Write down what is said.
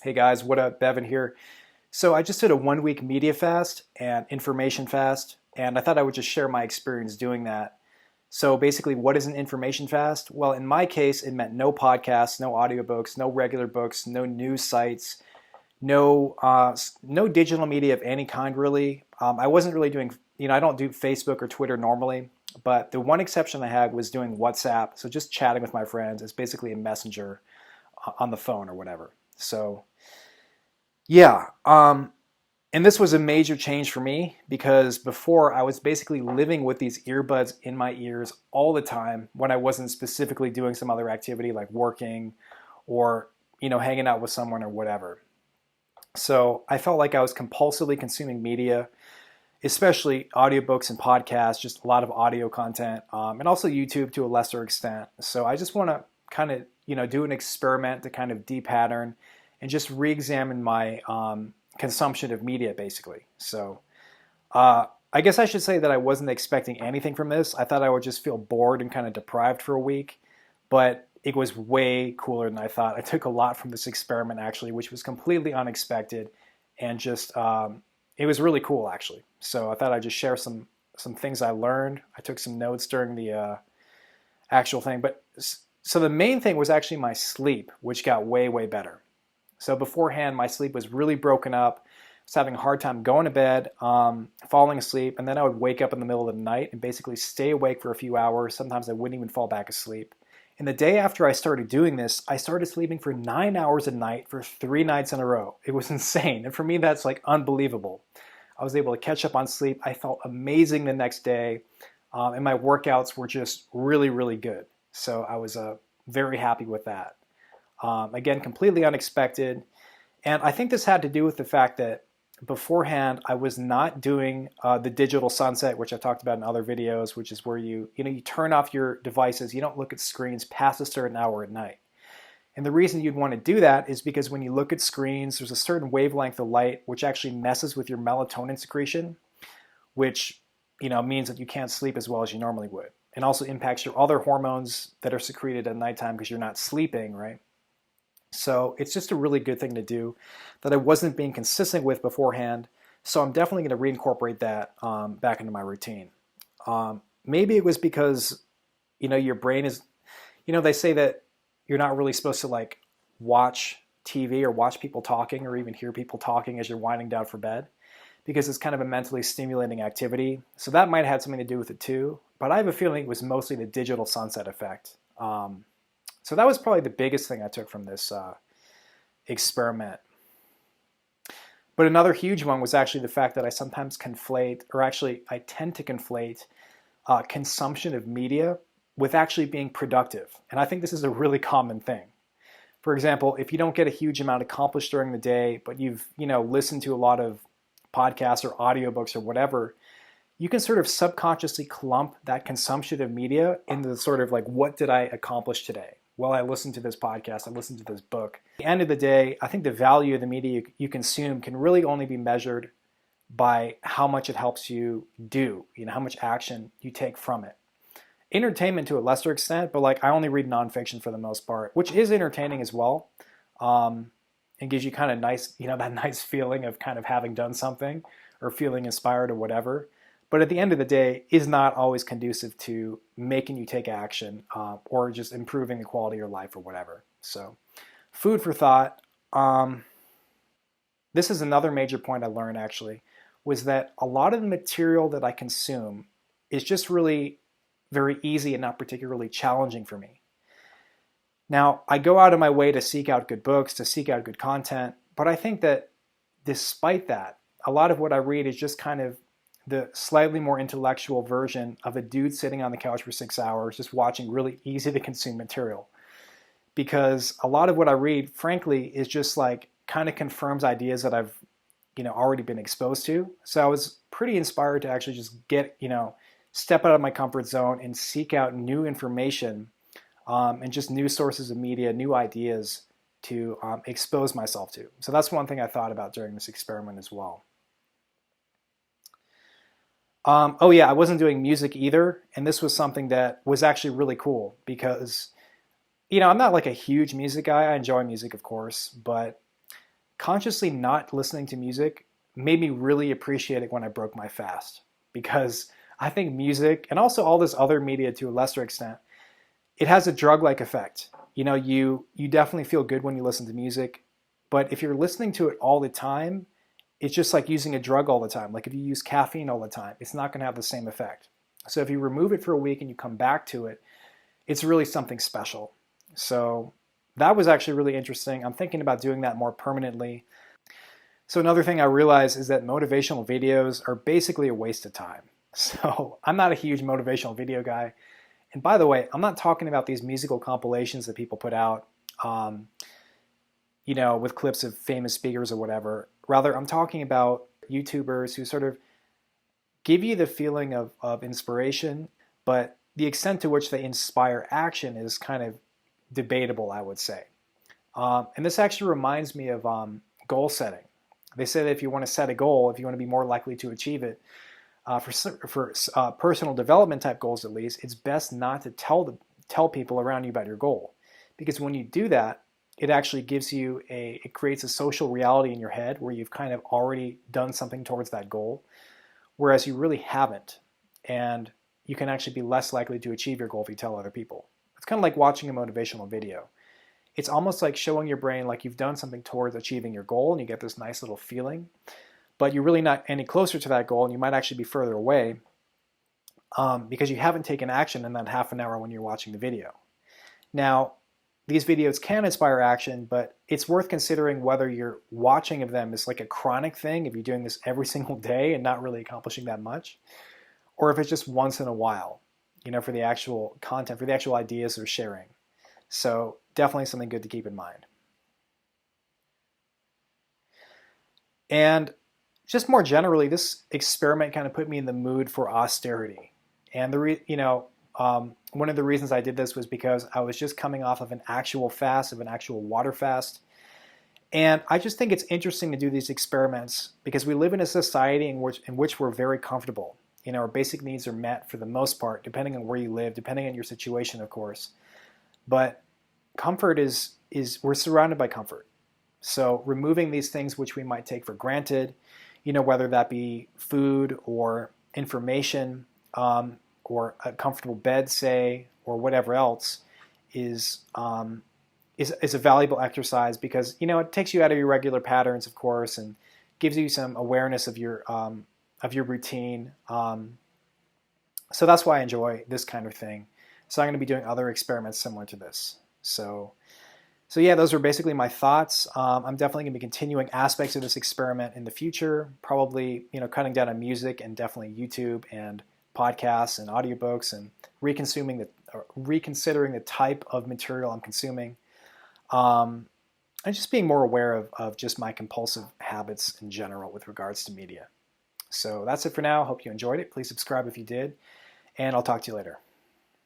Hey guys, what up? Bevan here. So I just did a 1 week media fast and information fast, and I thought I would just share my experience doing that. So basically, what is an information fast? Well, in my case, it meant no podcasts, no audiobooks, no regular books, no news sites, no digital media of any kind really. I wasn't really doing, I don't do Facebook or Twitter normally, but the one exception I had was doing WhatsApp. So just chatting with my friends. It's basically a messenger on the phone or whatever. So yeah, and this was a major change for me because before I was basically living with these earbuds in my ears all the time when I wasn't specifically doing some other activity like working or hanging out with someone or whatever. So I felt like I was compulsively consuming media, especially audiobooks and podcasts, just a lot of audio content, and also YouTube to a lesser extent. So I just want to kind of do an experiment to kind of depattern and just re-examine my consumption of media, basically. So I guess I should say that I wasn't expecting anything from this. I thought I would just feel bored and kind of deprived for a week, but it was way cooler than I thought. I took a lot from this experiment, actually, which was completely unexpected and just it was really cool, actually. So I thought I'd just share some things I learned. I took some notes during the actual thing, but so the main thing was actually my sleep, which got way better. So beforehand, my sleep was really broken up. I was having a hard time going to bed, falling asleep, and then I would wake up in the middle of the night and basically stay awake for a few hours. Sometimes I wouldn't even fall back asleep. And the day after I started doing this, I started sleeping for 9 hours a night for 3 nights in a row. It was insane. And for me, that's like unbelievable. I was able to catch up on sleep. I felt amazing the next day. And my workouts were just really good. So I was very happy with that. Again, completely unexpected. And I think this had to do with the fact that beforehand, I was not doing the digital sunset, which I talked about in other videos, which is where you turn off your devices. You don't look at screens past a certain hour at night. And the reason you'd want to do that is because when you look at screens, there's a certain wavelength of light which actually messes with your melatonin secretion, which means that you can't sleep as well as you normally would. And also impacts your other hormones that are secreted at nighttime because you're not sleeping, right? So it's just a really good thing to do that I wasn't being consistent with beforehand. So I'm definitely going to reincorporate that back into my routine. Maybe it was because, your brain is, they say that you're not really supposed to like watch TV or watch people talking or even hear people talking as you're winding down for bed because it's kind of a mentally stimulating activity. So that might have had something to do with it too. But I have a feeling it was mostly the digital sunset effect. So that was probably the biggest thing I took from this experiment. But another huge one was actually the fact that I sometimes conflate, or actually I tend to conflate consumption of media with actually being productive. And I think this is a really common thing. For example, if you don't get a huge amount accomplished during the day, but you've listened to a lot of podcasts or audiobooks or whatever, you can sort of subconsciously clump that consumption of media into the sort of like, what did I accomplish today? Well, I listened to this podcast, I listened to this book. At the end of the day, I think the value of the media you consume can really only be measured by how much it helps you do, how much action you take from it. Entertainment to a lesser extent, but like I only read nonfiction for the most part, which is entertaining as well. And gives you kind of nice, that nice feeling of kind of having done something or feeling inspired or whatever. But at the end of the day, is not always conducive to making you take action or just improving the quality of your life or whatever. So food for thought. This is another major point I learned actually, was that a lot of the material that I consume is just really very easy and not particularly challenging for me. Now, I go out of my way to seek out good books, to seek out good content, but I think that despite that, a lot of what I read is just kind of the slightly more intellectual version of a dude sitting on the couch for 6 hours just watching really easy to consume material. Because a lot of what I read, frankly, is just like kind of confirms ideas that I've already been exposed to. So I was pretty inspired to actually just get, step out of my comfort zone and seek out new information and just new sources of media, new ideas to expose myself to. So that's one thing I thought about during this experiment as well. Oh yeah, I wasn't doing music either, and this was something that was actually really cool because, I'm not like a huge music guy. I enjoy music, of course, but consciously not listening to music made me really appreciate it when I broke my fast, because I think music, and also all this other media to a lesser extent, it has a drug-like effect. You definitely feel good when you listen to music, but if you're listening to it all the time, it's just like using a drug all the time. Like if you use caffeine all the time, it's not going to have the same effect. So if you remove it for a week and you come back to it, it's really something special. So that was actually really interesting. I'm thinking about doing that more permanently. So another thing I realized is that motivational videos are basically a waste of time. So I'm not a huge motivational video guy. And by the way, I'm not talking about these musical compilations that people put out, with clips of famous speakers or whatever. Rather, I'm talking about YouTubers who sort of give you the feeling of inspiration, but the extent to which they inspire action is kind of debatable, I would say. And this actually reminds me of goal setting. They say that if you want to set a goal, if you want to be more likely to achieve it, for personal development type goals at least, it's best not to tell people around you about your goal. Because when you do that, it actually it creates a social reality in your head where you've kind of already done something towards that goal, whereas you really haven't. And you can actually be less likely to achieve your goal if you tell other people. It's kind of like watching a motivational video. It's almost like showing your brain like you've done something towards achieving your goal, and you get this nice little feeling, but you're really not any closer to that goal, and you might actually be further away because you haven't taken action in that half an hour when you're watching the video. Now, these videos can inspire action, but it's worth considering whether your watching of them is like a chronic thing, if you're doing this every single day and not really accomplishing that much, or if it's just once in a while, for the actual content, for the actual ideas they're sharing. So definitely something good to keep in mind. And just more generally, this experiment kind of put me in the mood for austerity. And one of the reasons I did this was because I was just coming off of an actual fast, of an actual water fast. And I just think it's interesting to do these experiments because we live in a society in which we're very comfortable. Our basic needs are met for the most part, depending on where you live, depending on your situation, of course. But comfort is we're surrounded by comfort. So removing these things which we might take for granted, whether that be food or information, or a comfortable bed, say, or whatever else, is a valuable exercise because it takes you out of your regular patterns, of course, and gives you some awareness of your routine. So that's why I enjoy this kind of thing. So I'm going to be doing other experiments similar to this. So yeah, those are basically my thoughts. I'm definitely going to be continuing aspects of this experiment in the future, probably cutting down on music and definitely YouTube and podcasts and audiobooks, and reconsidering the type of material I'm consuming, and just being more aware of just my compulsive habits in general with regards to media. So that's it for now. Hope you enjoyed it. Please subscribe if you did, and I'll talk to you later.